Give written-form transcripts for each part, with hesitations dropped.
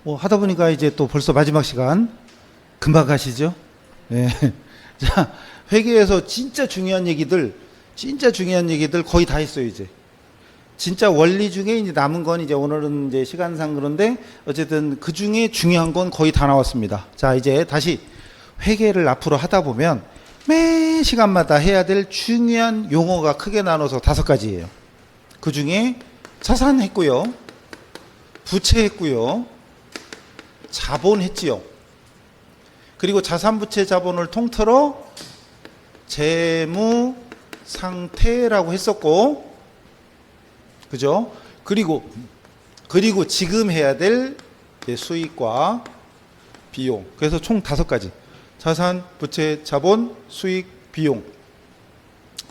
하다 보니까 이제 또 벌써 마지막 시간 금방 가시죠? 예. 자, 회계에서 진짜 중요한 얘기들 거의 다 했어요, 이제. 진짜 원리 중에 이제 남은 건 이제 오늘은 이제 시간상 그런데 어쨌든 그 중에 중요한 건 거의 다 나왔습니다. 자, 이제 다시 회계를 앞으로 하다 보면 매 시간마다 해야 될 중요한 용어가 크게 나눠서 5가지예요. 그 중에 자산 했고요. 부채 했고요. 자본 했지요. 그리고 자산, 부채, 자본을 통틀어 재무 상태라고 했었고, 그죠? 그리고 지금 해야 될 수익과 비용. 그래서 총 5가지. 자산, 부채, 자본, 수익, 비용.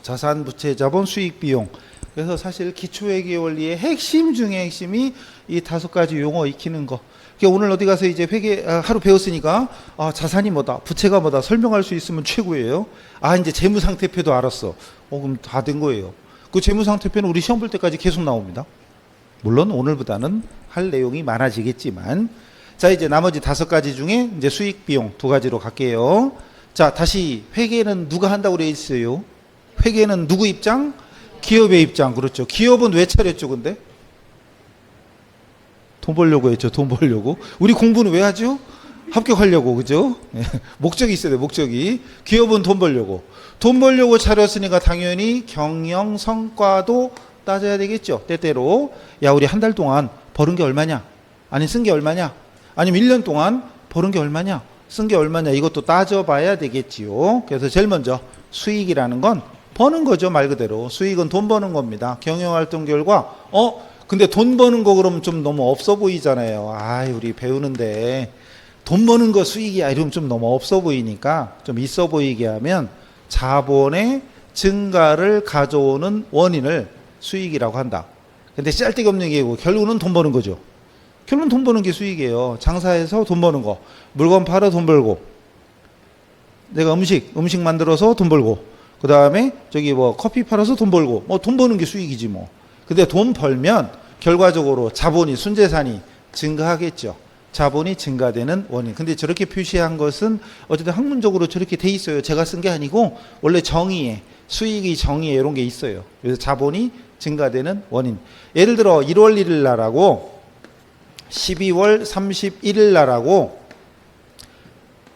자산, 부채, 자본, 수익, 비용. 그래서 사실 기초회계 원리의 핵심 중에 핵심이 이 5가지 용어 익히는 거. 오늘 어디 가서 이제 회계 하루 배웠으니까 자산이 뭐다, 부채가 뭐다 설명할 수 있으면 최고예요. 이제 재무상태표도 알았어. 그럼 다 된 거예요. 그 재무상태표는 우리 시험 볼 때까지 계속 나옵니다. 물론 오늘보다는 할 내용이 많아지겠지만, 자, 이제 나머지 5가지 중에 이제 수익, 비용 2가지로 갈게요. 자, 다시 회계는 누가 한다고 그래 있어요? 회계는 누구 입장? 기업의 입장. 그렇죠. 기업은 왜 차렸죠, 근데? 돈 벌려고 했죠. 돈 벌려고. 우리 공부는 왜 하죠? 합격하려고, 그죠? 목적이 있어야 돼, 목적이. 기업은 돈 벌려고. 돈 벌려고 차렸으니까 당연히 경영 성과도 따져야 되겠죠. 때때로. 야, 우리 한 달 동안 벌은 게 얼마냐? 아니, 쓴 게 얼마냐? 아니면 1년 동안 벌은 게 얼마냐? 쓴 게 얼마냐? 이것도 따져봐야 되겠지요. 그래서 제일 먼저 수익이라는 건 버는 거죠, 말 그대로. 수익은 돈 버는 겁니다. 경영활동 결과, 근데 돈 버는 거 그러면 좀 너무 없어 보이잖아요. 우리 배우는데 돈 버는 거 수익이야 이러면 좀 너무 없어 보이니까 좀 있어 보이게 하면 자본의 증가를 가져오는 원인을 수익이라고 한다. 근데 짤데기 없는 얘기고 결국은 돈 버는 거죠. 결국은 돈 버는 게 수익이에요. 장사해서 돈 버는 거. 물건 팔아 돈 벌고, 내가 음식 만들어서 돈 벌고, 그 다음에 커피 팔아서 돈 벌고, 돈 버는 게 수익이지 뭐. 근데 돈 벌면 결과적으로 자본이, 순재산이 증가하겠죠. 자본이 증가되는 원인. 근데 저렇게 표시한 것은 어쨌든 학문적으로 저렇게 돼 있어요. 제가 쓴 게 아니고 원래 정의에, 수익의 정의에 이런 게 있어요. 그래서 자본이 증가되는 원인. 예를 들어 1월 1일 날하고 12월 31일 날하고,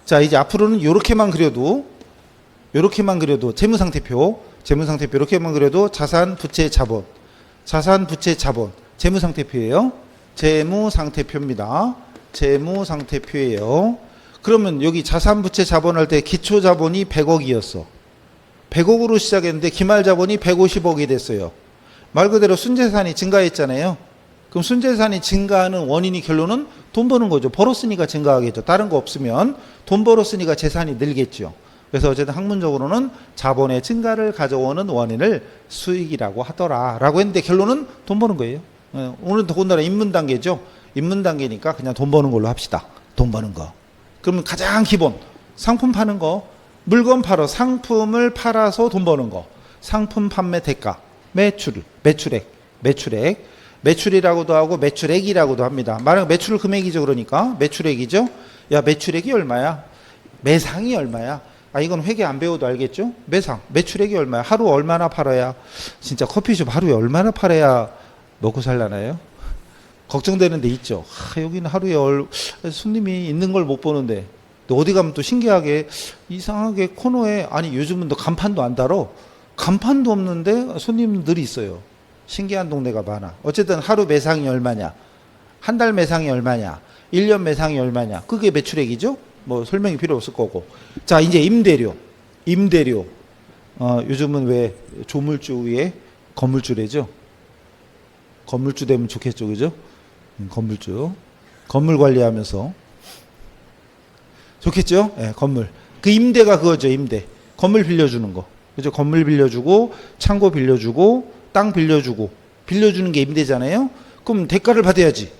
자, 이제 앞으로는 이렇게만 그려도 재무상태표 이렇게만 그려도 자산, 부채, 자본. 자산, 부채, 자본. 재무상태표예요. 재무상태표입니다. 재무상태표예요. 그러면 여기 자산, 부채, 자본 할 때 기초 자본이 100억이었어. 100억으로 시작했는데 기말 자본이 150억이 됐어요. 말 그대로 순재산이 증가했잖아요. 그럼 순재산이 증가하는 원인이 결론은 돈 버는 거죠. 벌었으니까 증가하겠죠. 다른 거 없으면 돈 벌었으니까 재산이 늘겠죠. 그래서 어쨌든 학문적으로는 자본의 증가를 가져오는 원인을 수익이라고 하더라라고 했는데 결론은 돈 버는 거예요. 오늘 더군다나 입문 단계죠. 입문 단계니까 그냥 돈 버는 걸로 합시다. 돈 버는 거. 그러면 가장 기본 상품 파는 거, 물건 팔아 상품을 팔아서 돈 버는 거, 상품 판매 대가, 매출이라고도 하고 매출액이라고도 합니다. 말하면 매출 금액이죠. 그러니까 매출액이죠. 야, 매출액이 얼마야? 매상이 얼마야? 이건 회계 안 배워도 알겠죠? 매출액이 얼마야? 하루 얼마나 팔아야, 진짜 커피숍 하루에 얼마나 팔아야 먹고 살라나요? 걱정되는 데 있죠. 여기는 하루에 손님이 있는 걸 못 보는데, 또 어디 가면 또 신기하게 이상하게 코너에, 요즘은 또 간판도 안 달어. 간판도 없는데 손님들이 있어요. 신기한 동네가 많아. 어쨌든 하루 매상이 얼마냐, 한 달 매상이 얼마냐, 1년 매상이 얼마냐, 그게 매출액이죠. 뭐 설명이 필요 없을 거고. 자, 이제 임대료. 요즘은 왜 조물주 위에 건물주래죠. 건물주 되면 좋겠죠, 그죠? 건물주. 건물 관리하면서 좋겠죠? 네, 건물. 그 임대가 그거죠, 임대. 건물 빌려주는 거. 그죠? 건물 빌려주고, 창고 빌려주고, 땅 빌려주고, 빌려주는 게 임대잖아요. 그럼 대가를 받아야지.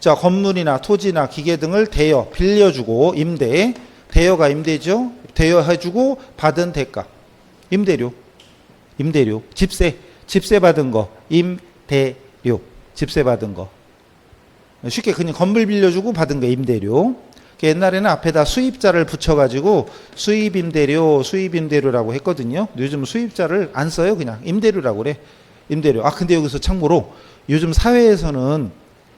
자, 건물이나 토지나 기계 등을 대여, 빌려주고, 임대. 대여가 임대죠. 대여해주고 받은 대가. 임대료. 집세 받은 거. 임대료. 집세 받은 거. 쉽게 그냥 건물 빌려주고 받은 거 임대료. 옛날에는 앞에다 수입자를 붙여가지고 수입임대료라고 했거든요. 요즘 수입자를 안 써요. 그냥 임대료라고 그래. 임대료. 근데 여기서 참고로 요즘 사회에서는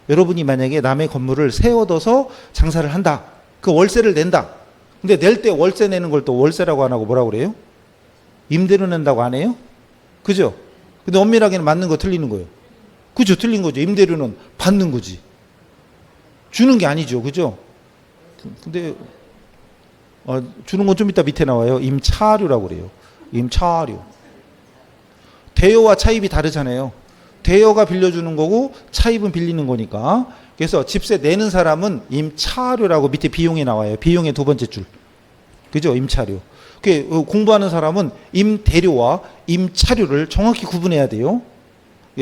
여러분이 만약에 남의 건물을 새 얻어서 장사를 한다. 그 월세를 낸다. 근데 낼 때 월세 내는 걸 또 월세라고 안 하고 뭐라고 그래요? 임대료 낸다고 안 해요? 그죠? 근데 엄밀하게는 맞는 거 틀리는 거예요. 그죠? 틀린 거죠. 임대료는 받는 거지. 주는 게 아니죠. 그죠? 근데 주는 건 좀 이따 밑에 나와요. 임차료라고 그래요. 임차료. 대여와 차입이 다르잖아요. 대여가 빌려주는 거고 차입은 빌리는 거니까. 그래서 집세 내는 사람은 임차료라고 밑에 비용에 나와요. 비용의 두 번째 줄. 그죠? 임차료. 공부하는 사람은 임대료와 임차료를 정확히 구분해야 돼요.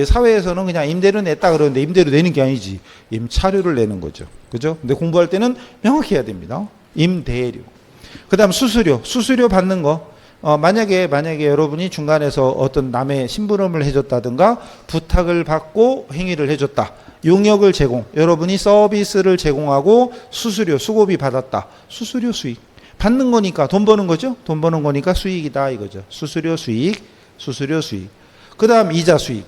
사회에서는 그냥 임대료 냈다 그러는데 임대료 내는 게 아니지. 임차료를 내는 거죠. 그죠? 근데 공부할 때는 명확히 해야 됩니다. 임대료. 그 다음 수수료. 수수료 받는 거. 만약에 여러분이 중간에서 어떤 남의 심부름을 해줬다든가 부탁을 받고 행위를 해줬다. 용역을 제공. 여러분이 서비스를 제공하고 수수료, 수고비 받았다. 수수료 수익. 받는 거니까 돈 버는 거죠. 돈 버는 거니까 수익이다 이거죠. 수수료 수익, 수수료 수익. 그 다음 이자 수익.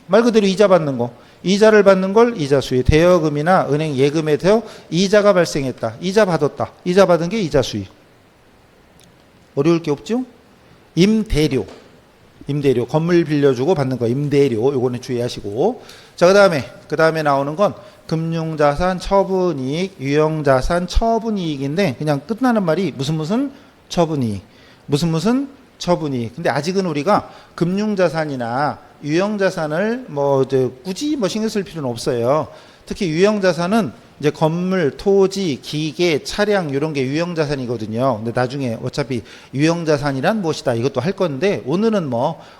말 그대로 이자 받는 거. 이자를 받는 걸 이자 수익. 대여금이나 은행 예금에 대해 이자가 발생했다. 이자 받았다. 이자 받은 게 이자 수익. 어려울 게 없죠? 임대료. 임대료. 건물 빌려주고 받는 거. 임대료. 요거는 주의하시고. 자, 그 다음에 나오는 건 금융자산 처분이익, 유형자산 처분이익인데 그냥 끝나는 말이 무슨 처분이익. 무슨 처분이익. 근데 아직은 우리가 금융자산이나 유형자산을 굳이 신경 쓸 필요는 없어요. 특히 유형자산은 이제 건물, 토지, 기계, 차량 이런 게 유형자산이거든요. 근데 나중에 어차피 유형자산이란 무엇이다 이것도 할 건데 오늘은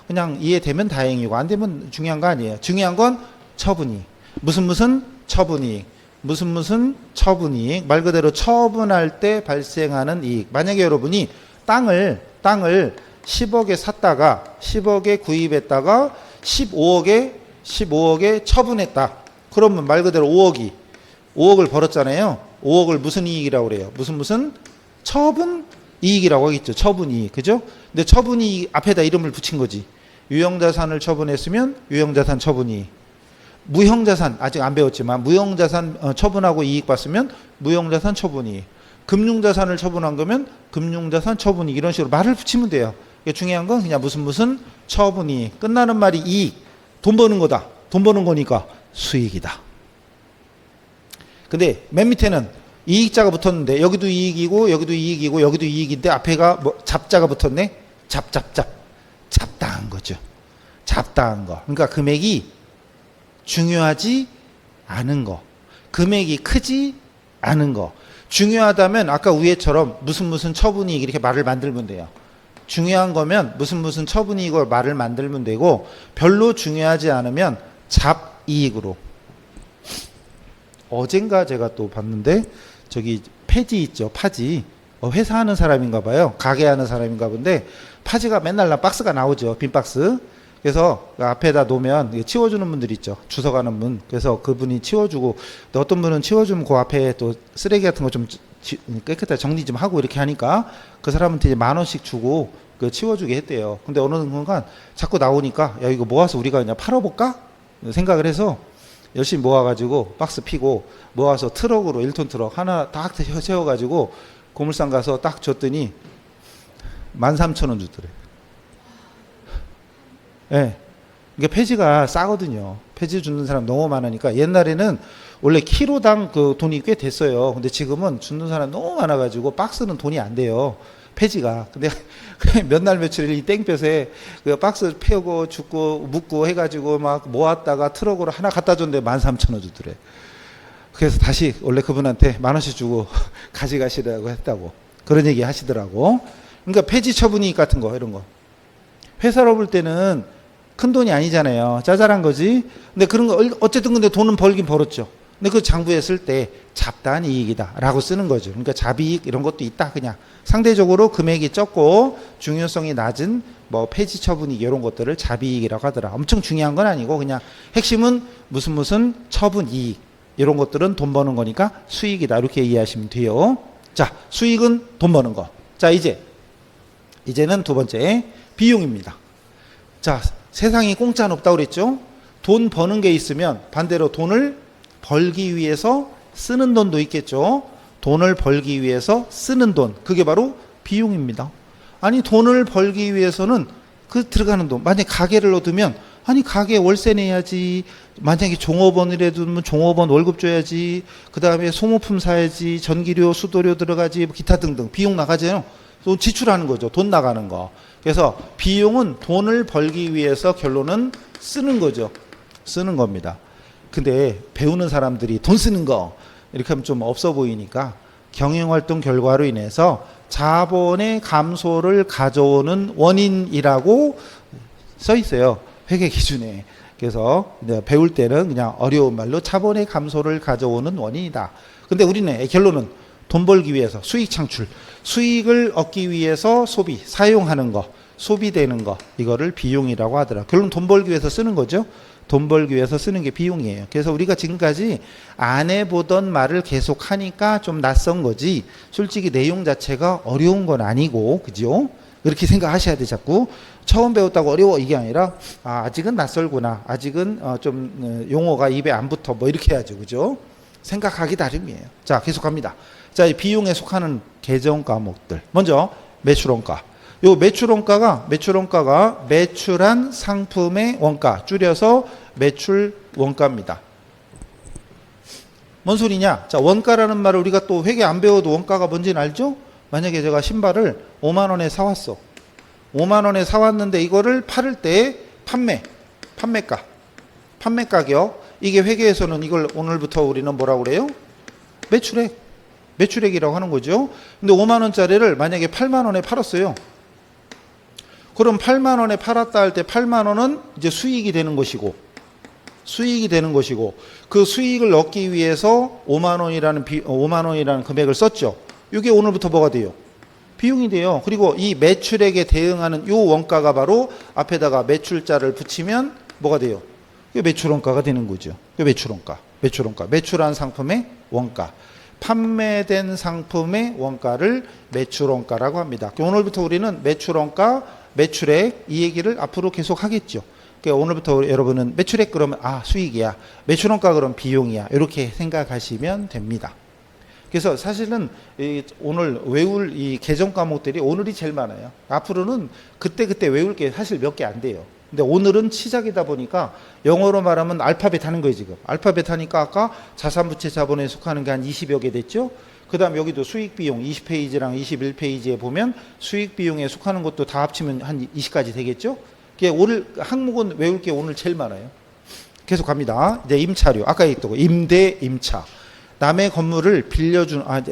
그냥 이해되면 다행이고 안 되면 중요한 거 아니에요. 중요한 건 처분이익. 무슨 처분이익. 무슨 처분이익. 말 그대로 처분할 때 발생하는 이익. 만약에 여러분이 땅을 10억에 샀다가 10억에 구입했다가 15억에 처분했다. 그러면 말 그대로 5억을 벌었잖아요. 5억을 무슨 이익이라고 그래요? 무슨 처분 이익이라고 하겠죠. 처분 이익. 그죠? 근데 처분 이익 앞에다 이름을 붙인 거지. 유형자산을 처분했으면 유형자산 처분 이익. 무형자산 아직 안 배웠지만 무형자산 처분하고 이익 봤으면 무형자산 처분 이익. 금융자산을 처분한 거면 금융자산 처분 이익. 이런 식으로 말을 붙이면 돼요. 중요한 건 그냥 무슨 처분 이익. 끝나는 말이 이익. 돈 버는 거다. 돈 버는 거니까 수익이다. 근데 맨 밑에는 이익자가 붙었는데 여기도 이익이고 여기도 이익이고 여기도 이익인데 앞에가 잡자가 붙었네. 잡다한 거죠. 잡다한 거. 그러니까 금액이 중요하지 않은 거. 금액이 크지 않은 거. 중요하다면 아까 위에처럼 무슨 처분이익 이렇게 말을 만들면 돼요. 중요한 거면 무슨 처분이익을 말을 만들면 되고 별로 중요하지 않으면 잡이익으로. 어젠가 제가 또 봤는데 저기 폐지 있죠. 파지. 회사 하는 사람인가 봐요. 가게 하는 사람인가 본데 파지가 맨날 박스가 나오죠. 빈 박스. 그래서 앞에다 놓으면 치워주는 분들 있죠. 주워 가는 분. 그래서 그분이 치워주고 또 어떤 분은 치워주면 그 앞에 또 쓰레기 같은 거 좀 깨끗하게 정리 좀 하고 이렇게 하니까 그 사람한테 이제 10,000원씩 주고 그 치워주게 했대요. 근데 어느 순간 자꾸 나오니까 야 이거 모아서 우리가 그냥 팔아볼까? 생각을 해서 열심히 모아가지고 박스 피고 모아서 트럭으로 1톤 트럭 하나 딱 세워가지고 고물상 가서 딱 줬더니 13,000원 주더래. 예. 이게 폐지가 싸거든요. 폐지 주는 사람 너무 많으니까 옛날에는 원래 키로당 그 돈이 꽤 됐어요. 근데 지금은 주는 사람 너무 많아가지고 박스는 돈이 안 돼요. 폐지가. 근데 몇 날 며칠 이 땡볕에 그 박스 패고 줍고 묻고 해가지고 막 모았다가 트럭으로 하나 갖다 줬는데 13,000원 주더래. 그래서 다시 원래 그분한테 10,000원씩 주고 가져가시라고 했다고. 그런 얘기 하시더라고. 그러니까 폐지 처분이익 같은 거 이런 거. 회사로 볼 때는 큰 돈이 아니잖아요. 짜잘한 거지. 근데 그런 거 어쨌든 근데 돈은 벌긴 벌었죠. 근데 그 장부에 쓸 때 잡다한 이익이다 라고 쓰는 거죠. 그러니까 잡이익 이런 것도 있다. 그냥 상대적으로 금액이 적고 중요성이 낮은 폐지 처분이익 이런 것들을 잡이익이라고 하더라. 엄청 중요한 건 아니고 그냥 핵심은 무슨 처분이익 이런 것들은 돈 버는 거니까 수익이다. 이렇게 이해하시면 돼요. 자, 수익은 돈 버는 거. 자, 이제는 두 번째 비용입니다. 자, 세상이 공짜는 없다고 그랬죠? 돈 버는 게 있으면 반대로 돈을 벌기 위해서 쓰는 돈도 있겠죠? 돈을 벌기 위해서 쓰는 돈, 그게 바로 비용입니다. 아니, 돈을 벌기 위해서는 그 들어가는 돈, 만약에 가게를 얻으면 아니, 가게 월세 내야지, 만약에 종업원이라도 두면 종업원 월급 줘야지, 그 다음에 소모품 사야지, 전기료, 수도료 들어가지, 기타 등등 비용 나가잖아요. 돈 지출하는 거죠. 돈 나가는 거. 그래서 비용은 돈을 벌기 위해서 결론은 쓰는 거죠. 쓰는 겁니다. 근데 배우는 사람들이 돈 쓰는 거 이렇게 하면 좀 없어 보이니까 경영활동 결과로 인해서 자본의 감소를 가져오는 원인이라고 써 있어요. 회계 기준에. 그래서 배울 때는 그냥 어려운 말로 자본의 감소를 가져오는 원인이다. 근데 우리는 결론은 돈 벌기 위해서 수익 창출, 수익을 얻기 위해서 소비, 사용하는 거, 소비되는 거, 이거를 비용이라고 하더라. 결론 돈 벌기 위해서 쓰는 거죠. 돈 벌기 위해서 쓰는 게 비용이에요. 그래서 우리가 지금까지 안 해보던 말을 계속 하니까 좀 낯선 거지, 솔직히 내용 자체가 어려운 건 아니고, 그죠? 그렇게 생각하셔야 돼. 자꾸 처음 배웠다고 어려워 이게 아니라 아직은 낯설구나, 아직은 좀 용어가 입에 안 붙어, 뭐 이렇게 해야죠. 그죠? 생각하기 나름이에요. 자, 계속합니다. 자, 이 비용에 속하는 계정 과목들. 먼저 매출원가. 요 매출원가가 매출한 상품의 원가, 줄여서 매출 원가입니다. 뭔 소리냐? 자, 원가라는 말을 우리가 또 회계 안 배워도 원가가 뭔지는 알죠? 만약에 제가 신발을 5만 원에 사왔어. 5만 원에 사왔는데 이거를 팔을 때 판매가, 판매 가격, 이게 회계에서는 이걸 오늘부터 우리는 뭐라고 그래요? 매출액이라고 하는 거죠. 근데 5만 원짜리를 만약에 8만 원에 팔았어요. 그럼 8만 원에 팔았다 할 때 8만 원은 이제 수익이 되는 것이고, 그 수익을 얻기 위해서 5만 원이라는 금액을 썼죠. 이게 오늘부터 뭐가 돼요? 비용이 돼요. 그리고 이 매출액에 대응하는 요 원가가 바로 앞에다가 매출자를 붙이면 뭐가 돼요? 이게 매출원가가 되는 거죠. 이게 매출원가. 매출한 상품의 원가. 판매된 상품의 원가를 매출원가라고 합니다. 오늘부터 우리는 매출원가, 매출액 이 얘기를 앞으로 계속 하겠죠. 그러니까 오늘부터 여러분은 매출액 그러면 수익이야, 매출원가 그러면 비용이야, 이렇게 생각하시면 됩니다. 그래서 사실은 오늘 외울 이 계정 과목들이 오늘이 제일 많아요. 앞으로는 그때 외울 게 사실 몇 개 안 돼요. 근데 오늘은 시작이다 보니까 영어로 말하면 알파벳 하는 거예요. 지금 알파벳 하니까 아까 자산부채 자본에 속하는 게 한 20여 개 됐죠. 그 다음 여기도 수익비용 20페이지랑 21페이지에 보면 수익비용에 속하는 것도 다 합치면 한 20가지 되겠죠. 오늘 항목은 외울 게 오늘 제일 많아요. 계속 갑니다. 이제 임차료, 아까 얘기했던 거 임대, 임차. 남의 건물을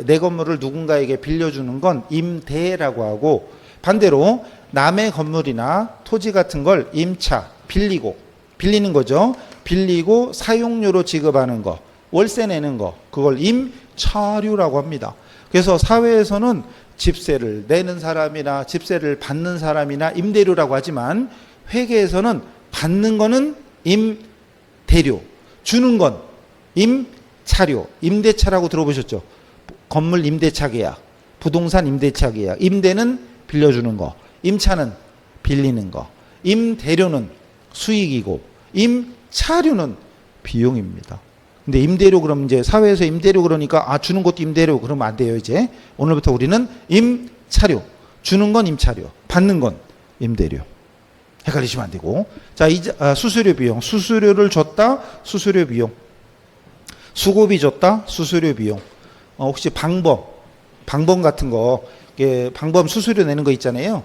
내 건물을 누군가에게 빌려주는 건 임대라고 하고, 반대로 남의 건물이나 토지 같은 걸 임차, 빌리는 거죠. 빌리고 사용료로 지급하는 거, 월세 내는 거, 그걸 임차료라고 합니다. 그래서 사회에서는 집세를 내는 사람이나 집세를 받는 사람이나 임대료라고 하지만, 회계에서는 받는 거는 임대료, 주는 건 임차료, 임대차라고 들어보셨죠? 건물 임대차 계약, 부동산 임대차 계약. 임대는 빌려주는 거, 임차는 빌리는 거, 임대료는 수익이고 임차료는 비용입니다. 근데 임대료 그러면 이제 사회에서 임대료 그러니까 주는 것도 임대료 그러면 안 돼요. 이제 오늘부터 우리는 임차료, 주는 건 임차료, 받는 건 임대료. 헷갈리시면 안 되고. 자, 수수료 비용, 수수료를 줬다, 수수료 비용. 수고비 줬다, 수수료 비용. 혹시 방범 같은 거, 방범 수수료 내는 거 있잖아요.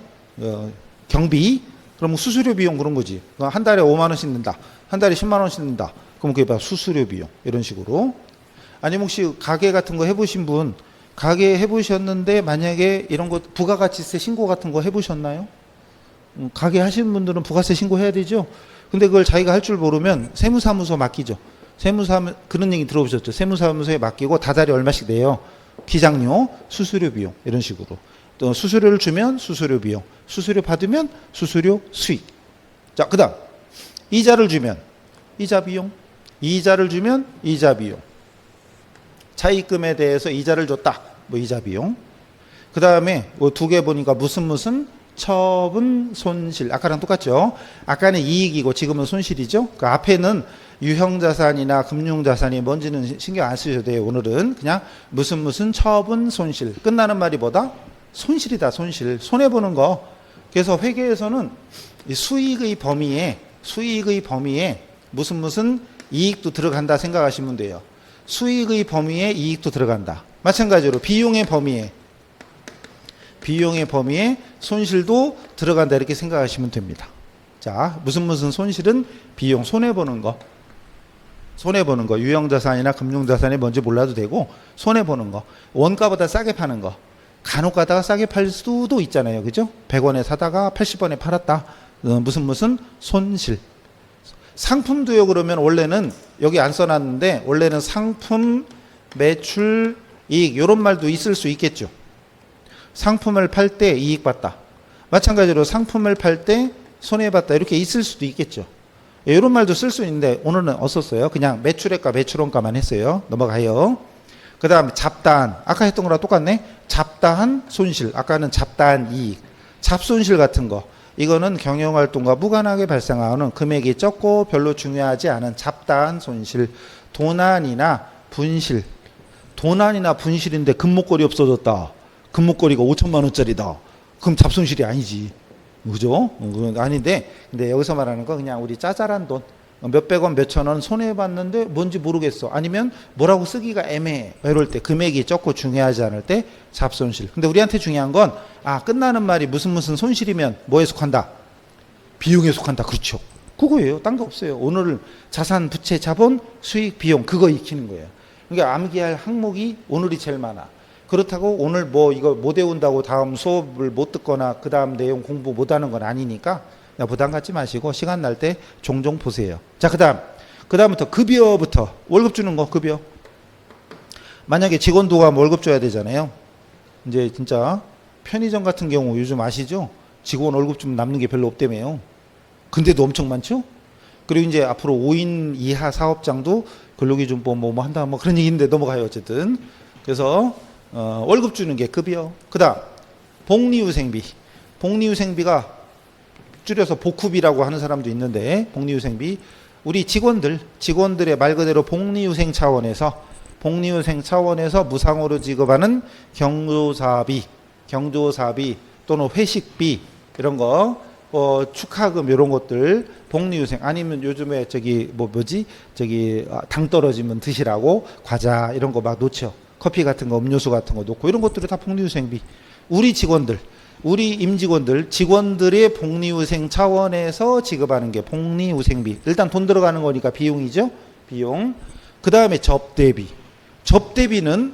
경비. 그럼 수수료 비용 그런 거지. 한 달에 5만 원씩 낸다, 한 달에 10만 원씩 낸다. 그럼 그게 바로 수수료 비용. 이런 식으로. 아니면 혹시 가게 같은 거 해보신 분, 가게 해보셨는데 만약에 이런 거 부가가치세 신고 같은 거 해보셨나요? 가게 하시는 분들은 부가세 신고해야 되죠. 근데 그걸 자기가 할 줄 모르면 세무사무소 맡기죠. 그런 얘기 들어보셨죠? 세무사무소에 맡기고 다달이 얼마씩 내요. 기장료, 수수료 비용, 이런 식으로. 또 수수료를 주면 수수료 비용, 수수료 받으면 수수료 수익. 자, 그 다음 이자를 주면 이자 비용, 이자를 주면 이자 비용. 차입금에 대해서 이자를 줬다. 뭐 이자 비용. 그 다음에 두 개 보니까 무슨 처분 손실. 아까랑 똑같죠. 아까는 이익이고 지금은 손실이죠. 그 앞에는 유형자산이나 금융자산이 뭔지는 신경 안 쓰셔도 돼요. 오늘은 그냥 무슨 처분 손실. 끝나는 말이 뭐다? 손실이다. 손실. 손해보는 거. 그래서 회계에서는 이 수익의 범위에 무슨 이익도 들어간다 생각하시면 돼요. 수익의 범위에 이익도 들어간다. 마찬가지로 비용의 범위에 손실도 들어간다 이렇게 생각하시면 됩니다. 자, 무슨 손실은 비용 손해보는 거. 유형자산이나 금융자산이 뭔지 몰라도 되고 손해보는 거. 원가보다 싸게 파는 거. 간혹 가다가 싸게 팔 수도 있잖아요. 그죠? 100원에 사다가 80원에 팔았다. 무슨 손실. 상품도요. 그러면 원래는 여기 안 써놨는데 원래는 상품, 매출, 이익 이런 말도 있을 수 있겠죠. 상품을 팔 때 이익 봤다. 마찬가지로 상품을 팔 때 손해봤다. 이렇게 있을 수도 있겠죠. 이런 말도 쓸 수 있는데 오늘은 없었어요. 그냥 매출액과 매출원가만 했어요. 넘어가요. 그 다음에 잡다한. 아까 했던 거랑 똑같네. 잡다한 손실. 아까는 잡다한 이익. 잡손실 같은 거. 이거는 경영활동과 무관하게 발생하는 금액이 적고 별로 중요하지 않은 잡다한 손실. 도난이나 분실. 도난이나 분실인데 금목걸이 없어졌다. 금목걸이가 5천만 원짜리다. 그럼 잡손실이 아니지. 그죠? 그건 아닌데, 근데 여기서 말하는 거 그냥 우리 짜잘한 돈. 몇백 원, 몇천 원 손해봤는데 뭔지 모르겠어. 아니면 뭐라고 쓰기가 애매해. 이럴 때 금액이 적고 중요하지 않을 때 잡손실. 근데 우리한테 중요한 건 끝나는 말이 무슨 손실이면 뭐에 속한다? 비용에 속한다. 그렇죠. 그거예요. 딴 거 없어요. 오늘 자산, 부채, 자본, 수익, 비용 그거 익히는 거예요. 그러니까 암기할 항목이 오늘이 제일 많아. 그렇다고 오늘 이거 못 외운다고 다음 수업을 못 듣거나 그 다음 내용 공부 못 하는 건 아니니까 부담 갖지 마시고 시간 날 때 종종 보세요. 자, 그다음부터 급여부터 월급 주는 거 급여. 만약에 직원도가 월급 줘야 되잖아요. 이제 진짜 편의점 같은 경우 요즘 아시죠? 직원 월급 좀 남는 게 별로 없다며요. 근데도 엄청 많죠? 그리고 이제 앞으로 5인 이하 사업장도 근로기준법 뭐 한다 뭐 그런 얘기인데 넘어가요. 어쨌든 그래서 월급 주는 게 급여. 그다음 복리후생비. 복리후생비가 줄여서 복후비라고 하는 사람도 있는데 복리후생비 우리 직원들의 말 그대로 복리후생 차원에서 무상으로 지급하는 경조사비 또는 회식비 이런 거 축하금 이런 것들 복리후생 아니면 요즘에 당 떨어지면 드시라고 과자 이런 거 막 놓죠. 커피 같은 거 음료수 같은 거 놓고 이런 것들이 다 복리후생비. 우리 임직원들, 직원들의 복리후생 차원에서 지급하는 게 복리후생비. 일단 돈 들어가는 거니까 비용이죠. 비용. 그 다음에 접대비. 접대비는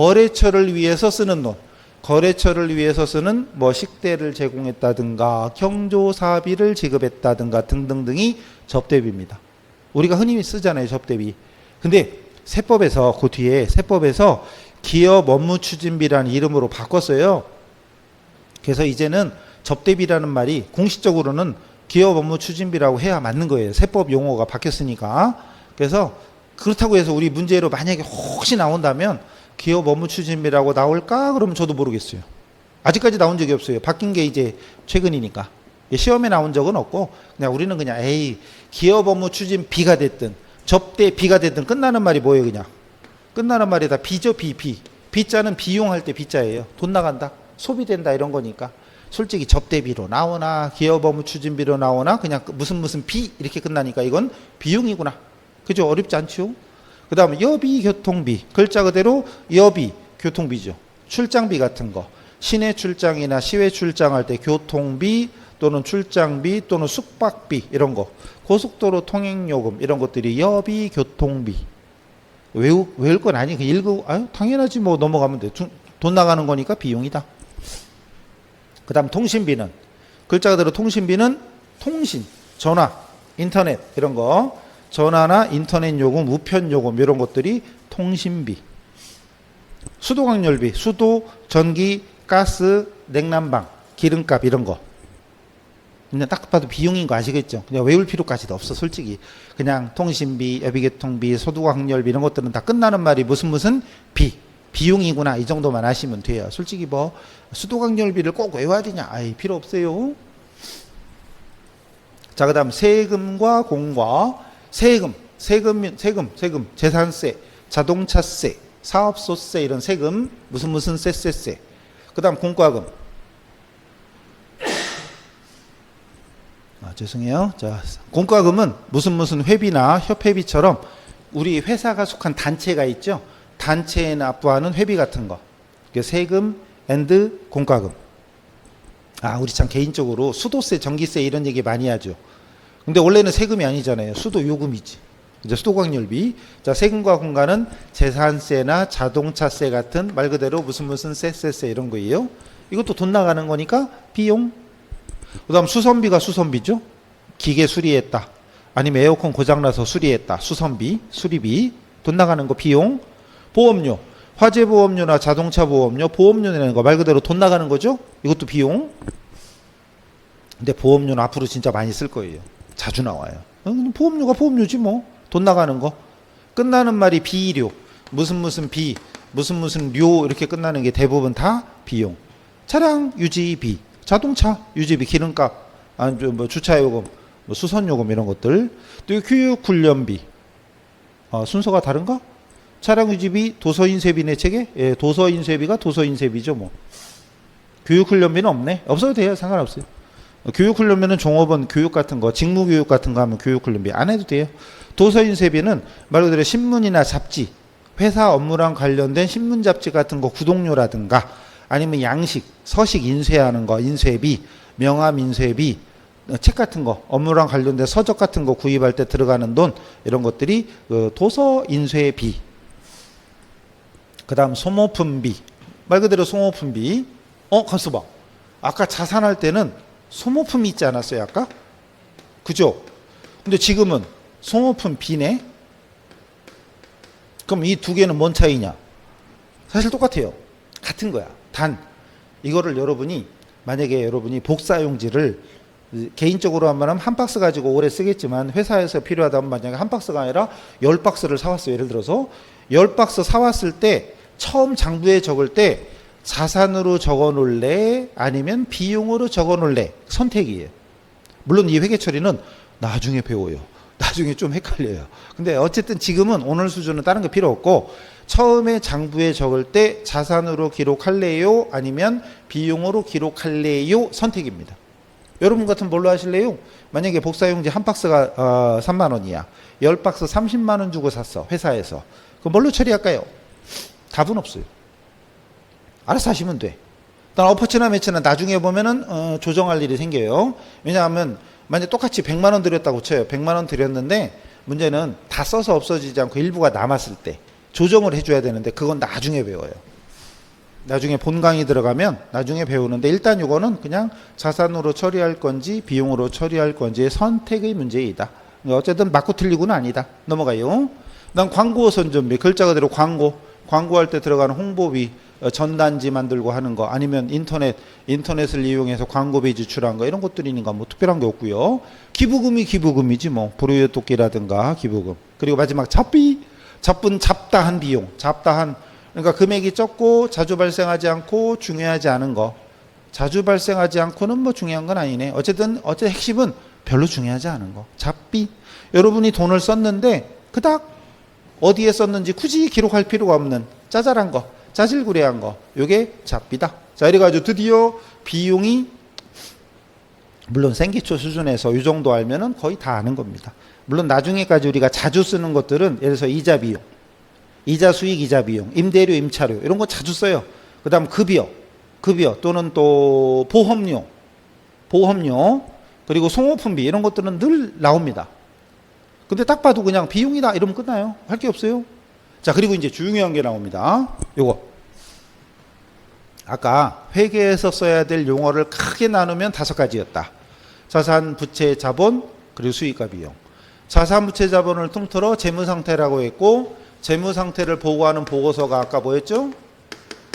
거래처를 위해서 쓰는 돈. 거래처를 위해서 쓰는 식대를 제공했다든가 경조사비를 지급했다든가 등등등이 접대비입니다. 우리가 흔히 쓰잖아요. 접대비. 근데 세법에서 그 뒤에 기업 업무 추진비라는 이름으로 바꿨어요. 그래서 이제는 접대비라는 말이 공식적으로는 기업 업무 추진비라고 해야 맞는 거예요. 세법 용어가 바뀌었으니까. 그래서 그렇다고 해서 우리 문제로 만약에 혹시 나온다면 기업 업무 추진비라고 나올까? 그러면 저도 모르겠어요. 아직까지 나온 적이 없어요. 바뀐 게 이제 최근이니까. 시험에 나온 적은 없고 그냥 우리는 그냥 기업 업무 추진비가 됐든 접대비가 됐든 끝나는 말이 뭐예요? 그냥. 끝나는 말이 다 비죠. 비자는 비용할 때 비자예요. 돈 나간다. 소비된다 이런 거니까. 솔직히 접대비로 나오나 기업 업무 추진비로 나오나 그냥 무슨 비 이렇게 끝나니까 이건 비용이구나. 그죠? 어렵지 않죠? 그 다음에 여비 교통비. 글자 그대로 여비 교통비죠. 출장비 같은 거. 시내 출장이나 시외 출장할 때 교통비 또는 출장비 또는 숙박비 이런 거. 고속도로 통행요금 이런 것들이 여비 교통비. 외울 건 아니. 그냥 읽고 당연하지 뭐 넘어가면 돼. 돈 나가는 거니까 비용이다. 그 다음 통신비는 글자 그대로 통신비는 통신, 전화, 인터넷 이런 거. 전화나 인터넷 요금, 우편 요금 이런 것들이 통신비. 수도관열비, 수도, 전기, 가스, 냉난방, 기름값 이런 거. 그냥 딱 봐도 비용인 거 아시겠죠? 그냥 외울 필요까지도 없어 솔직히. 그냥 통신비, 예비교통비, 소득확률비 이런 것들은 다 끝나는 말이 무슨 비용이구나 이 정도만 아시면 돼요. 솔직히 뭐 수도관열비를 꼭 외워야 되냐? 아이 필요 없어요. 자, 그다음 세금과 공과 세금, 재산세, 자동차세, 사업소세 이런 세금 무슨 세세. 그다음 공과금. 죄송해요. 자, 공과금은 무슨 회비나 협회비처럼 우리 회사가 속한 단체가 있죠. 단체에 납부하는 회비 같은 거. 세금 앤드 공과금. 우리 참 개인적으로 수도세, 전기세 이런 얘기 많이 하죠. 근데 원래는 세금이 아니잖아요. 수도 요금이지. 이제 수도광열비. 자, 세금과 공과는 재산세나 자동차세 같은 말 그대로 무슨 세세 이런 거예요. 이것도 돈 나가는 거니까 비용. 그다음 수선비가 수선비죠. 기계 수리했다. 아니면 에어컨 고장나서 수리했다. 수선비, 수리비. 돈 나가는 거 비용. 보험료. 화재 보험료나 자동차 보험료, 보험료 내는 거 말 그대로 돈 나가는 거죠. 이것도 비용. 근데 보험료는 앞으로 진짜 많이 쓸 거예요. 자주 나와요. 보험료가 보험료지 뭐. 돈 나가는 거. 끝나는 말이 비료. 무슨 비, 무슨 료 이렇게 끝나는 게 대부분 다 비용. 차량 유지비, 자동차 유지비, 기름값, 뭐 주차요금, 뭐 수선요금 이런 것들. 또 교육훈련비. 순서가 다른가? 차량 유지비, 도서인쇄비 내 책에? 예, 도서인쇄비가 도서인쇄비죠 뭐. 교육훈련비는 없네. 없어도 돼요. 상관없어요. 교육훈련비는 종업원 교육 같은 거, 직무교육 같은 거 하면 교육훈련비 안 해도 돼요. 도서인쇄비는 말 그대로 신문이나 잡지, 회사 업무랑 관련된 신문 잡지 같은 거 구독료라든가 아니면 양식, 서식 인쇄하는 거 인쇄비, 명함 인쇄비, 책 같은 거 업무랑 관련된 서적 같은 거 구입할 때 들어가는 돈 이런 것들이 도서인쇄비. 그 다음 소모품비. 말 그대로 소모품비. 가만있어 봐. 아까 자산할 때는 소모품이 있지 않았어요 아까? 그죠? 근데 지금은 소모품 비네? 그럼 이 두 개는 뭔 차이냐? 사실 똑같아요. 같은 거야. 단 이거를 여러분이 만약에 여러분이 복사용지를 개인적으로 하면 한 박스 가지고 오래 쓰겠지만 회사에서 필요하다면 만약에 한 박스가 아니라 10박스를 사왔어요. 예를 들어서 10박스 사왔을 때 처음 장부에 적을 때 자산으로 적어 놓을래 아니면 비용으로 적어 놓을래 선택이에요. 물론 이 회계 처리는 나중에 배워요. 나중에 좀 헷갈려요. 근데 어쨌든 지금은 오늘 수준은 다른 거 필요 없고 처음에 장부에 적을 때 자산으로 기록할래요 아니면 비용으로 기록할래요 선택입니다. 여러분 같은 뭘로 하실래요? 만약에 복사용지 한 박스가 3만 원이야. 10박스 30만 원 주고 샀어. 회사에서. 그럼 뭘로 처리할까요? 답은 없어요. 알아서 하시면 돼. 일단 어퍼치나 매치는 나중에 보면은 조정할 일이 생겨요. 왜냐하면 만약 똑같이 100만 원 들였다고 쳐요. 100만 원 들였는데 문제는 다 써서 없어지지 않고 일부가 남았을 때 조정을 해줘야 되는데 그건 나중에 배워요. 나중에 본 강의 들어가면 나중에 배우는데 일단 이거는 그냥 자산으로 처리할 건지 비용으로 처리할 건지의 선택의 문제이다. 어쨌든 맞고 틀리고는 아니다. 넘어가요. 난 광고 선전비, 글자 그대로 광고할 때 들어가는 홍보비, 전단지 만들고 하는 거 아니면 인터넷을 이용해서 광고비 지출한 거 이런 것들이니까 뭐 특별한 게 없고요. 기부금이 기부금이지 뭐 불우의 토끼라든가 기부금. 그리고 마지막 잡다한 비용, 그러니까 금액이 적고 자주 발생하지 않고 중요하지 않은 거. 자주 발생하지 않고는 뭐 중요한 건 아니네. 어쨌든 핵심은 별로 중요하지 않은 거. 잡비. 여러분이 돈을 썼는데 그닥 어디에 썼는지 굳이 기록할 필요가 없는 짜잘한 거, 짜질구레한 거. 요게 잡비다. 자, 이래가지고 드디어 비용이 물론 생기초 수준에서 이 정도 알면은 거의 다 아는 겁니다. 물론 나중에까지 우리가 자주 쓰는 것들은 예를 들어서 이자 비용. 이자 수익, 이자 비용, 임대료, 임차료 이런 거 자주 써요. 그 다음 급여 또는 또 보험료 그리고 송호품비 이런 것들은 늘 나옵니다. 근데 딱 봐도 그냥 비용이다 이러면 끝나요. 할 게 없어요. 자, 그리고 이제 중요한 게 나옵니다. 요거 아까 회계에서 써야 될 용어를 크게 나누면 5가지였다. 자산, 부채, 자본 그리고 수익과 비용. 자산, 부채, 자본을 통틀어 재무상태라고 했고 재무 상태를 보고하는 보고서가 아까 뭐였죠?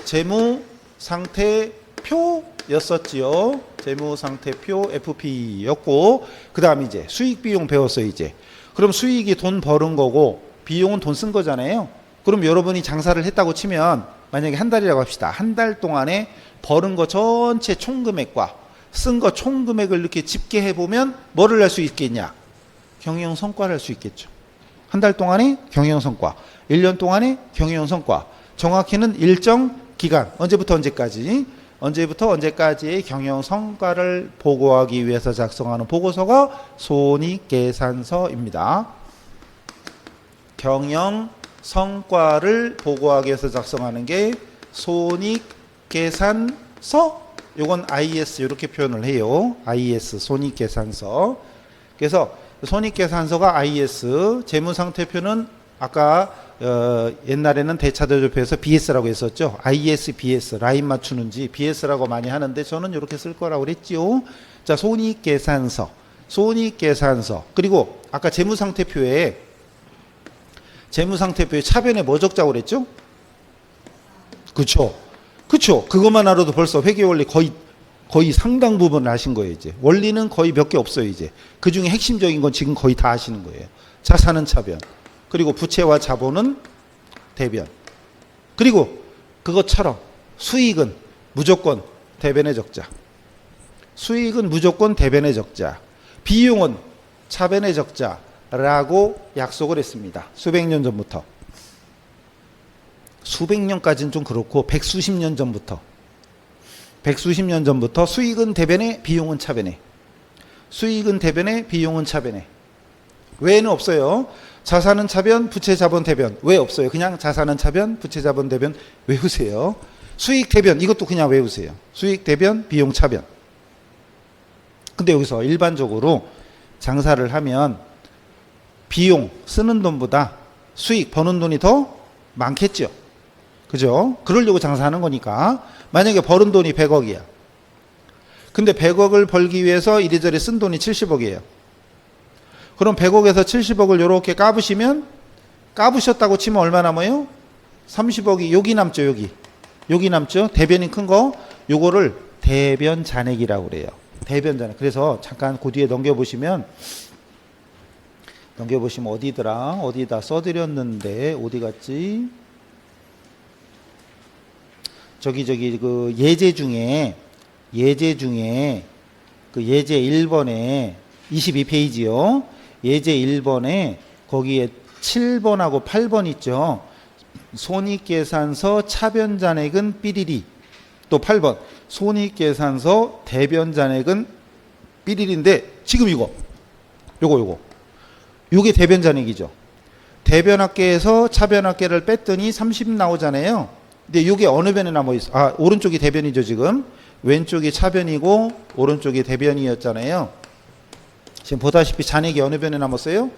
재무 상태표 FP였었지요. 재무상태표 FP였고, 그 다음 이제 수익 비용 배웠어요, 이제. 그럼 수익이 돈 벌은 거고, 비용은 돈 쓴 거잖아요. 그럼 여러분이 장사를 했다고 치면, 만약에 한 달이라고 합시다. 한 달 동안에 벌은 거 전체 총금액과 쓴 거 총금액을 이렇게 집계해 보면 뭐를 할 수 있겠냐? 경영 성과를 할 수 있겠죠. 한 달 동안에 경영 성과, 1년 동안에 경영 성과, 정확히는 일정 기간, 언제부터 언제까지, 언제부터 언제까지의 경영 성과를 보고하기 위해서 작성하는 보고서가 손익계산서입니다. 경영 성과를 보고하기 위해서 작성하는 게 손익계산서. 요건 IS 이렇게 표현을 해요. IS 손익계산서. 그래서 손익계산서가 IS, 재무상태표는 아까 옛날에는 대차대조표에서 BS라고 했었죠. IS, BS 라인 맞추는지 BS라고 많이 하는데 저는 이렇게 쓸 거라고 그랬지요. 자, 손익계산서, 손익계산서. 그리고 아까 재무상태표에 차변에 뭐 적자고 그랬죠? 그쵸? 그쵸? 그것만 알아도 벌써 회계원리 거의 상당 부분을 아신 거예요, 이제. 원리는 거의 몇 개 없어요, 이제. 그 중에 핵심적인 건 지금 거의 다 아시는 거예요. 자산은 차변. 그리고 부채와 자본은 대변. 그리고 그것처럼 수익은 무조건 대변의 적자. 수익은 무조건 대변의 적자. 비용은 차변의 적자라고 약속을 했습니다. 수백 년 전부터. 수백 년까지는 좀 그렇고 백수십 년 전부터 수익은 대변에 비용은 차변에, 수익은 대변에 비용은 차변에. 외에는 없어요. 자산은 차변, 부채 자본 대변. 왜 없어요? 그냥 자산은 차변, 부채 자본 대변 외우세요. 수익 대변 이것도 그냥 외우세요. 수익 대변, 비용 차변. 근데 여기서 일반적으로 장사를 하면 비용 쓰는 돈보다 수익 버는 돈이 더 많겠죠. 그죠? 그러려고 장사하는 거니까. 만약에 벌은 돈이 100억이야. 근데 100억을 벌기 위해서 이리저리 쓴 돈이 70억이에요. 그럼 100억에서 70억을 이렇게 까부셨다고 치면 얼마 남아요? 30억이 여기 남죠, 여기. 여기 남죠? 대변이 큰 거. 요거를 대변 잔액이라고 그래요. 대변 잔액. 그래서 잠깐 그 뒤에 넘겨보시면 어디더라? 어디다 써드렸는데 어디 갔지? 저기 그 예제 중에 그 예제 1번에 22페이지요. 예제 1번에 거기에 7번하고 8번 있죠. 손익계산서 차변잔액은 삐리리. 또 8번 손익계산서 대변잔액은 삐리리인데 지금 요게 대변잔액이죠. 대변합계에서 차변합계를 뺐더니 30 나오잖아요. 근데 요게 어느 변에 남아 있어? 아, 오른쪽이 대변이죠, 지금. 왼쪽이 차변이고 오른쪽이 대변이었잖아요. 지금 보다시피 잔액이 어느 변에 남았어요?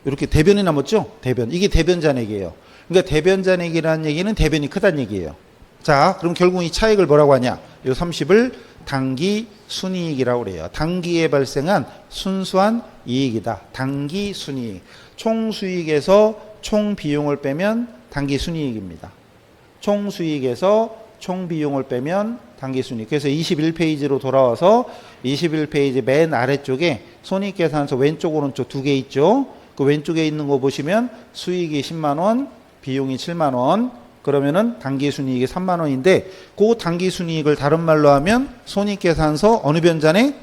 이렇게 대변이 남았죠? 대변. 이게 대변 잔액이에요. 그러니까 대변 잔액이라는 얘기는 대변이 크다는 얘기예요. 자, 그럼 결국 이 차익을 뭐라고 하냐? 요 30을 단기 순이익이라고 그래요. 단기에 발생한 순수한 이익이다. 단기 순이익. 총 수익에서 총 비용을 빼면 단기 순이익입니다. 총 수익에서 총 비용을 빼면 단기 순이익. 그래서 21페이지로 돌아와서 21페이지 맨 아래쪽에 손익계산서 왼쪽 오른쪽 두 개 있죠. 그 왼쪽에 있는 거 보시면 수익이 10만 원, 비용이 7만 원. 그러면은 단기 순이익이 3만 원인데 그 단기 순이익을 다른 말로 하면 손익계산서 어느 변잔액?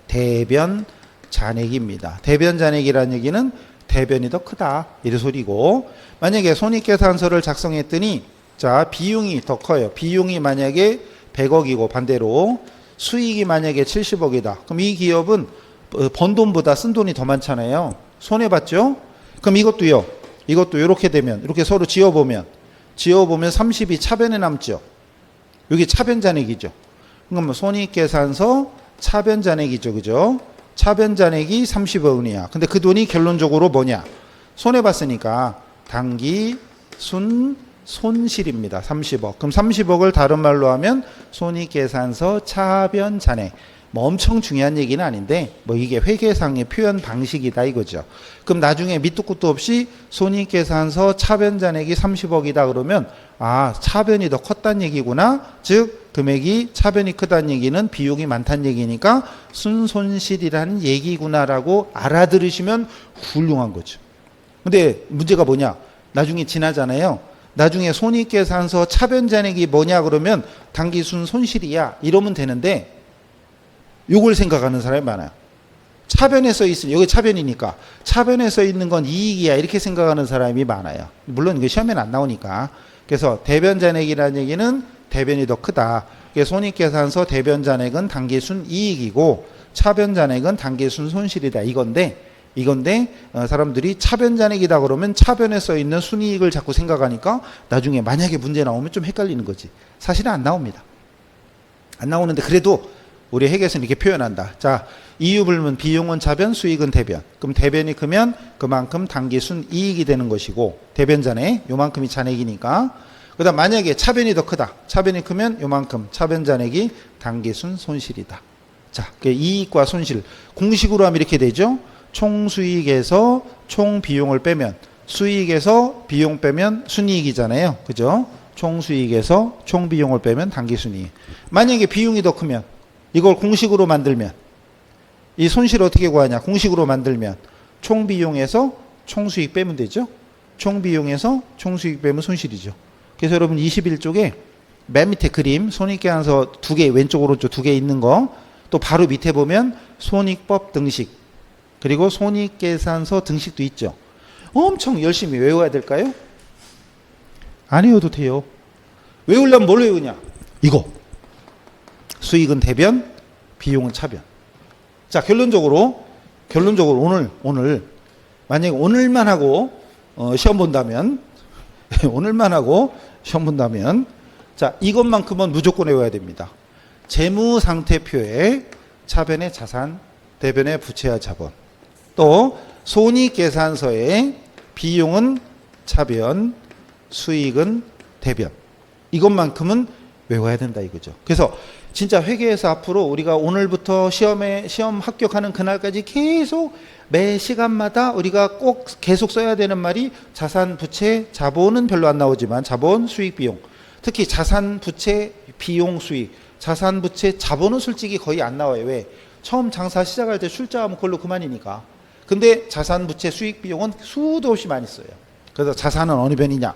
대변 잔액입니다. 대변 잔액이라는 얘기는 대변이 더 크다 이 소리고, 만약에 손익계산서를 작성했더니 자 비용이 더 커요. 비용이 만약에 100억이고 반대로 수익이 만약에 70억이다. 그럼 이 기업은 번 돈보다 쓴 돈이 더 많잖아요. 손해봤죠? 그럼 이것도 이렇게 되면 이렇게 서로 지어보면 30이 차변에 남죠. 여기 차변잔액이죠. 그럼 손익계산서 차변잔액이죠. 그죠? 차변잔액이 30억 원이야. 근데 그 돈이 결론적으로 뭐냐? 손해봤으니까 단기 손실입니다. 30억. 그럼 30억을 다른 말로 하면 손익계산서 차변잔액. 뭐 엄청 중요한 얘기는 아닌데 뭐 이게 회계상의 표현 방식이다 이거죠. 그럼 나중에 밑도 끝도 없이 손익계산서 차변잔액이 30억이다 그러면 아 차변이 더 컸다는 얘기구나. 즉 금액이 차변이 크다는 얘기는 비용이 많다는 얘기니까 순손실이라는 얘기구나라고 알아들으시면 훌륭한 거죠. 근데 문제가 뭐냐? 나중에 지나잖아요. 나중에 손익계산서 차변잔액이 뭐냐 그러면 당기순 손실이야 이러면 되는데 요걸 생각하는 사람이 많아요. 차변에 써 있으면 여기 차변이니까 차변에 써 있는 건 이익이야 이렇게 생각하는 사람이 많아요. 물론 이게 시험에는 안 나오니까. 그래서 대변잔액이라는 얘기는 대변이 더 크다. 손익계산서 대변잔액은 당기순 이익이고 차변잔액은 당기순 손실이다. 이건데 사람들이 차변잔액이다 그러면 차변에 써 있는 순이익을 자꾸 생각하니까 나중에 만약에 문제 나오면 좀 헷갈리는 거지. 사실은 안 나옵니다. 안 나오는데 그래도 우리 핵에서는 이렇게 표현한다. 자, 이유불문 비용은 차변, 수익은 대변. 그럼 대변이 크면 그만큼 당기순 이익이 되는 것이고 대변잔액 요만큼이 잔액이니까. 그다음 만약에 차변이 더 크다. 차변이 크면 요만큼 차변잔액이 당기순 손실이다. 자, 이익과 손실 공식으로 하면 이렇게 되죠. 총수익에서 총비용을 빼면 수익에서 비용 빼면 순이익이잖아요. 그죠? 총수익에서 총비용을 빼면 당기순이익. 만약에 비용이 더 크면 이걸 공식으로 만들면 이 손실 어떻게 구하냐? 공식으로 만들면 총비용에서 총수익 빼면 되죠. 총비용에서 총수익 빼면 손실이죠. 그래서 여러분 21쪽에 맨 밑에 그림 손익계산서 2개 왼쪽 오른쪽 2개 있는 거 또 바로 밑에 보면 손익법 등식 그리고 손익계산서 등식도 있죠. 엄청 열심히 외워야 될까요? 안 외워도 돼요. 외우려면 뭘 외우냐? 이거. 수익은 대변, 비용은 차변. 자, 결론적으로 오늘 만약에 오늘만 하고 시험 본다면 오늘만 하고 시험 본다면 자, 이것만큼은 무조건 외워야 됩니다. 재무상태표에 차변의 자산, 대변의 부채와 자본. 또 손익계산서에 비용은 차변, 수익은 대변. 이것만큼은 외워야 된다 이거죠. 그래서 진짜 회계에서 앞으로 우리가 오늘부터 시험 합격하는 그날까지 계속 매 시간마다 우리가 꼭 계속 써야 되는 말이 자산, 부채, 자본은 별로 안 나오지만 자본, 수익, 비용. 특히 자산, 부채, 비용, 수익. 자산, 부채, 자본은 솔직히 거의 안 나와요. 왜? 처음 장사 시작할 때 출자하면 그걸로 그만이니까. 근데 자산, 부채, 수익, 비용은 수도 없이 많이 써요. 그래서 자산은 어느 변이냐?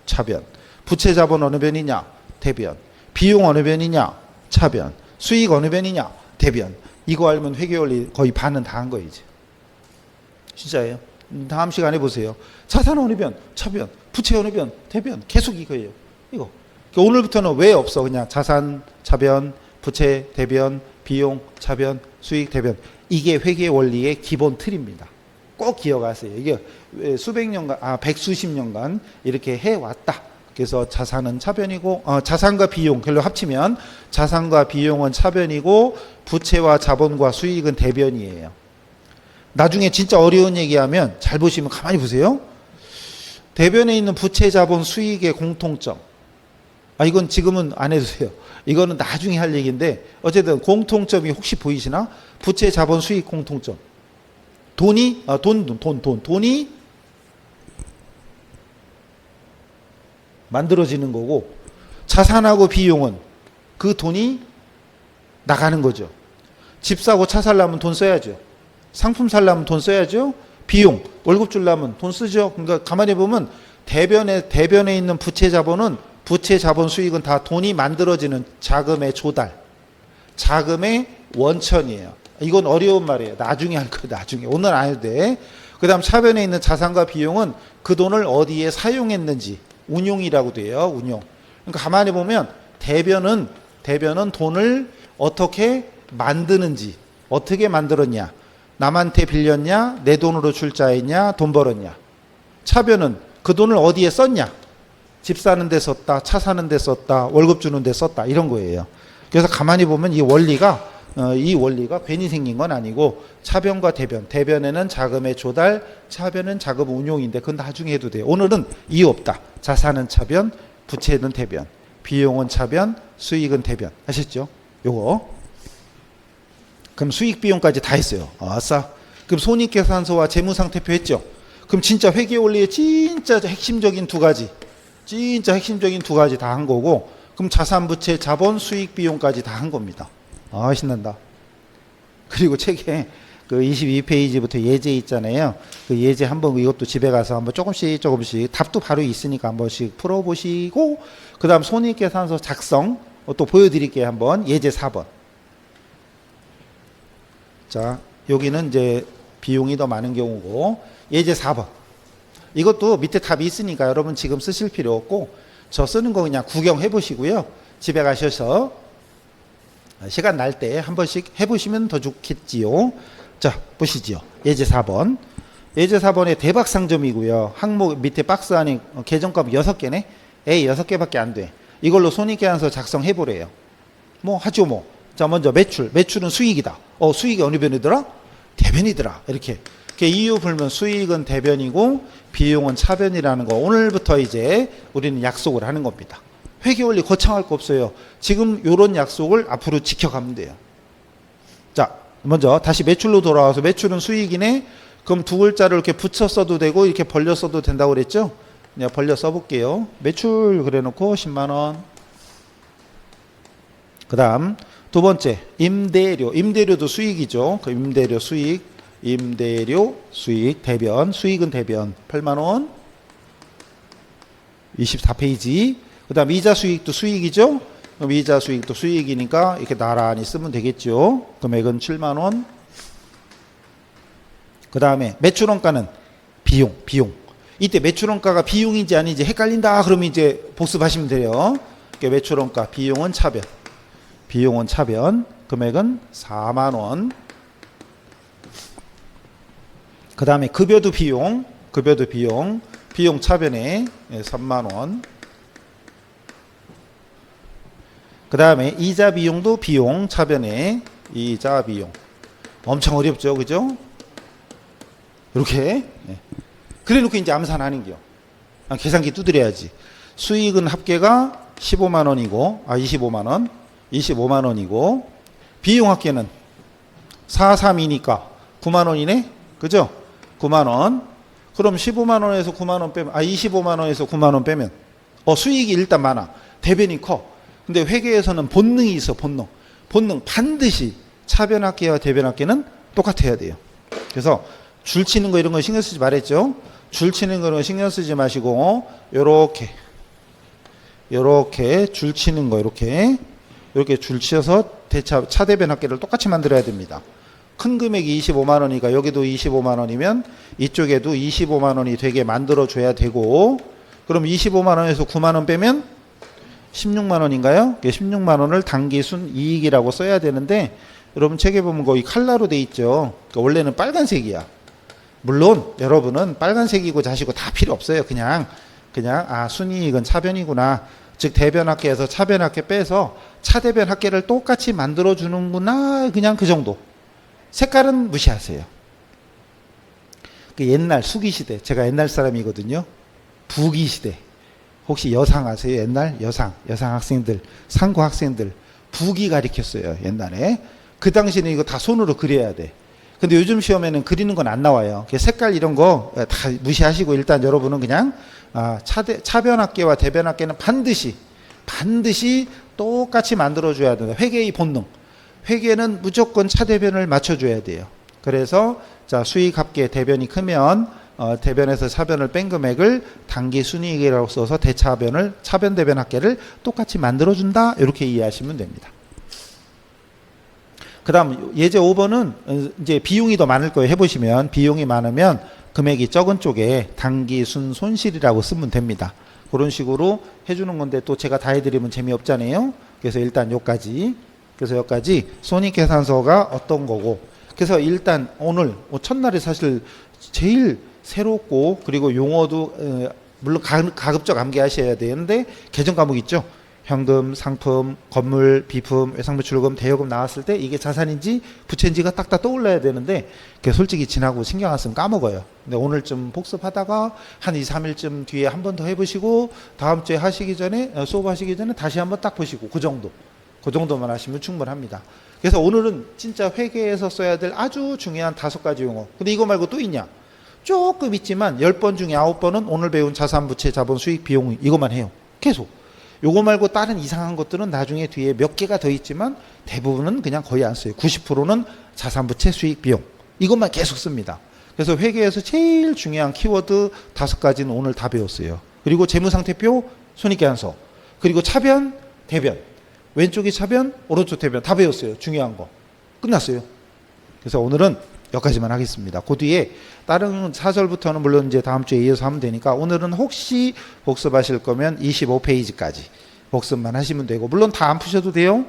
차변. 부채, 자본 어느 변이냐? 대변. 비용 어느 변이냐? 차변. 수익 어느 변이냐? 대변. 이거 알면 회계원리 거의 반은 다 한 거예요 이제. 진짜예요. 다음 시간에 보세요. 자산 어느 변? 차변. 부채 어느 변? 대변. 계속 이거예요. 이거. 그러니까 오늘부터는 왜 없어? 그냥 자산, 차변, 부채, 대변, 비용, 차변, 수익, 대변. 이게 회계 원리의 기본 틀입니다. 꼭 기억하세요. 이게 수백 년간, 백수십 년간 이렇게 해왔다. 그래서 자산은 차변이고, 자산과 비용, 결론 합치면 자산과 비용은 차변이고, 부채와 자본과 수익은 대변이에요. 나중에 진짜 어려운 얘기하면 잘 보시면 가만히 보세요. 대변에 있는 부채, 자본, 수익의 공통점. 이건 지금은 안 해도 돼요. 이거는 나중에 할 얘기인데 어쨌든 공통점이 혹시 보이시나? 부채, 자본, 수익 공통점. 돈이 만들어지는 거고 자산하고 비용은 그 돈이 나가는 거죠. 집 사고 차 살려면 돈 써야죠. 상품 살려면 돈 써야죠. 비용, 월급 주려면 돈 쓰죠. 그러니까 가만히 보면 대변에 있는 부채, 자본은 부채, 자본, 수익은 다 돈이 만들어지는 자금의 조달, 자금의 원천이에요. 이건 어려운 말이에요. 나중에 할 거예요. 나중에. 오늘 안 해도 돼. 그 다음 차변에 있는 자산과 비용은 그 돈을 어디에 사용했는지 운용이라고 돼요. 운용. 그러니까 가만히 보면 대변은 돈을 어떻게 만드는지, 어떻게 만들었냐, 남한테 빌렸냐, 내 돈으로 출자했냐, 돈 벌었냐. 차변은 그 돈을 어디에 썼냐, 집 사는 데 썼다, 차 사는 데 썼다, 월급 주는 데 썼다, 이런 거예요. 그래서 가만히 보면 이 원리가 괜히 생긴 건 아니고 차변과 대변에는 자금의 조달, 차변은 자금 운용인데 그건 나중에 해도 돼요. 오늘은 이유 없다. 자산은 차변, 부채는 대변, 비용은 차변, 수익은 대변. 아셨죠? 요거. 그럼 수익 비용까지 다 했어요. 아싸. 그럼 손익계산서와 재무상태표 했죠? 그럼 진짜 회계 원리의 진짜 핵심적인 두 가지 다 한 거고 그럼 자산, 부채, 자본, 수익, 비용까지 다 한 겁니다. 아, 신난다. 그리고 책에 그 22페이지부터 예제 있잖아요. 그 예제 한번 이것도 집에 가서 한번 조금씩 답도 바로 있으니까 한 번씩 풀어보시고, 그 다음 손익계산서 작성 또 보여드릴게요. 한번 예제 4번. 자, 여기는 이제 비용이 더 많은 경우고, 예제 4번. 이것도 밑에 답이 있으니까 여러분 지금 쓰실 필요 없고, 저 쓰는 거 그냥 구경해 보시고요. 집에 가셔서 시간 날 때 한 번씩 해보시면 더 좋겠지요. 자, 보시지요. 예제 4번. 예제 4번의 대박 상점이고요. 항목 밑에 박스 안에 계정값 6개네. A 6개밖에 안 돼. 이걸로 손익계산서 작성해 보래요. 뭐 하죠 뭐. 자, 먼저 매출. 매출은 수익이다. 수익이 어느 변이더라? 대변이더라. 이렇게 이유 불문 수익은 대변이고 비용은 차변이라는 거 오늘부터 이제 우리는 약속을 하는 겁니다. 회계 원리 거창할 거 없어요. 지금 요런 약속을 앞으로 지켜가면 돼요. 자, 먼저 다시 매출로 돌아와서 매출은 수익이네. 그럼 두 글자를 이렇게 붙여 써도 되고 이렇게 벌려 써도 된다고 그랬죠? 그냥 벌려 써볼게요. 매출 그래 놓고 10만 원. 그 다음 두 번째 임대료. 임대료도 수익이죠. 그 임대료 수익. 임대료 수익 대변. 수익은 대변 8만 원. 24페이지. 그 다음 이자 수익도 수익이죠. 그럼 이자 수익도 수익이니까 이렇게 나란히 쓰면 되겠죠. 금액은 7만 원. 그 다음에 매출원가는 비용. 이때 매출원가가 비용인지 아닌지 헷갈린다 그러면 이제 복습하시면 돼요. 매출원가 비용은 차변. 비용은 차변. 금액은 4만 원. 그 다음에 급여도 비용. 비용 차변에 3만 원. 그 다음에 이자 비용도 비용 차변에 이자 비용. 엄청 어렵죠, 그죠? 이렇게. 그래 놓고 이제 암산하는 겨. 계산기 두드려야지. 수익은 합계가 15만 원이고, 25만 원. 25만 원이고, 비용 합계는 432니까 9만 원이네? 그죠? 9만 원. 그럼 15만 원에서 9만 원 빼면, 25만 원에서 9만 원 빼면, 수익이 일단 많아. 대변이 커. 근데 회계에서는 본능이 있어, 본능. 반드시 차변합계와 대변합계는 똑같아야 돼요. 그래서 줄 치는 거 이런 거 신경 쓰지 말았죠. 줄 치는 거는 신경 쓰지 마시고, 요렇게 줄 치는 거, 이렇게 줄 치어서 차대변합계를 똑같이 만들어야 됩니다. 큰 금액이 25만 원이니까 여기도 25만 원이면 이쪽에도 25만 원이 되게 만들어줘야 되고, 그럼 25만 원에서 9만 원 빼면 16만 원인가요? 16만 원을 당기순 이익이라고 써야 되는데, 여러분 책에 보면 거의 칼라로 돼 있죠. 그러니까 원래는 빨간색이야. 물론 여러분은 빨간색이고 자시고 다 필요 없어요. 그냥 순이익은 차변이구나. 즉 대변합계에서 차변합계 빼서 차대변합계를 똑같이 만들어 주는구나. 그냥 그 정도. 색깔은 무시하세요. 그 옛날 수기시대, 제가 옛날 사람이거든요. 부기시대. 혹시 여상 아세요? 옛날 여상 학생들, 상고 학생들 부기 가리켰어요. 옛날에. 그 당시에는 이거 다 손으로 그려야 돼. 근데 요즘 시험에는 그리는 건 안 나와요. 색깔 이런 거 다 무시하시고 일단 여러분은 그냥 차변합계와 대변합계는 반드시 똑같이 만들어줘야 된다. 회계의 본능. 회계는 무조건 차대변을 맞춰줘야 돼요. 그래서 자, 수익합계 대변이 크면 대변에서 차변을 뺀 금액을 당기 순이익이라고 써서 대차변을 차변 대변 합계를 똑같이 만들어준다. 이렇게 이해하시면 됩니다. 그 다음 예제 5번은 이제 비용이 더 많을 거예요. 해보시면 비용이 많으면 금액이 적은 쪽에 당기 순 손실이라고 쓰면 됩니다. 그런 식으로 해주는 건데 또 제가 다 해드리면 재미없잖아요. 그래서 일단 여기까지. 그래서 여기까지 손익계산서가 어떤 거고. 그래서 일단 오늘 첫날에 사실 제일 새롭고 그리고 용어도 물론 가급적 암기하셔야 되는데 계정 과목 있죠. 현금, 상품, 건물, 비품, 외상매출금, 대여금 나왔을 때 이게 자산인지 부채인지가 딱딱 떠올라야 되는데 그게 솔직히 지나고 신경 안 쓰면 까먹어요. 근데 오늘 좀 복습하다가 한 2, 3일쯤 뒤에 한 번 더 해보시고 다음 주에 하시기 전에 수업하시기 전에 다시 한번 딱 보시고 그 정도만 하시면 충분합니다. 그래서 오늘은 진짜 회계에서 써야 될 아주 중요한 5가지 용어. 근데 이거 말고 또 있냐? 조금 있지만 10번 중에 9번은 오늘 배운 자산, 부채, 자본, 수익, 비용 이것만 해요. 계속. 요거 말고 다른 이상한 것들은 나중에 뒤에 몇 개가 더 있지만 대부분은 그냥 거의 안 써요. 90%는 자산부채 수익 비용. 이것만 계속 씁니다. 그래서 회계에서 제일 중요한 키워드 5가지는 오늘 다 배웠어요. 그리고 재무상태표, 손익계산서, 그리고 차변, 대변. 왼쪽이 차변, 오른쪽 대변 다 배웠어요. 중요한 거. 끝났어요. 그래서 오늘은 여기까지만 하겠습니다. 그 뒤에 다른 4절부터는 물론 이제 다음 주에 이어서 하면 되니까 오늘은 혹시 복습하실 거면 25페이지까지 복습만 하시면 되고, 물론 다 안 푸셔도 돼요.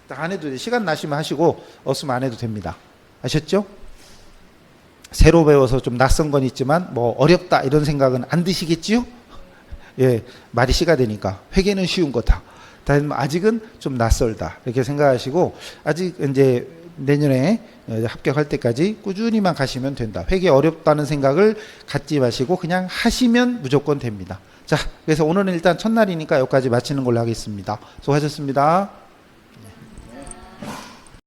다 안 해도 돼요. 시간 나시면 하시고 없으면 안 해도 됩니다. 아셨죠? 새로 배워서 좀 낯선 건 있지만 뭐 어렵다 이런 생각은 안 드시겠지요? 예, 말이 씨가 되니까 회계는 쉬운 거다. 아직은 좀 낯설다 이렇게 생각하시고 아직 이제 내년에 합격할 때까지 꾸준히만 가시면 된다. 회계 어렵다는 생각을 갖지 마시고 그냥 하시면 무조건 됩니다. 자, 그래서 오늘은 일단 첫날이니까 여기까지 마치는 걸로 하겠습니다. 수고하셨습니다.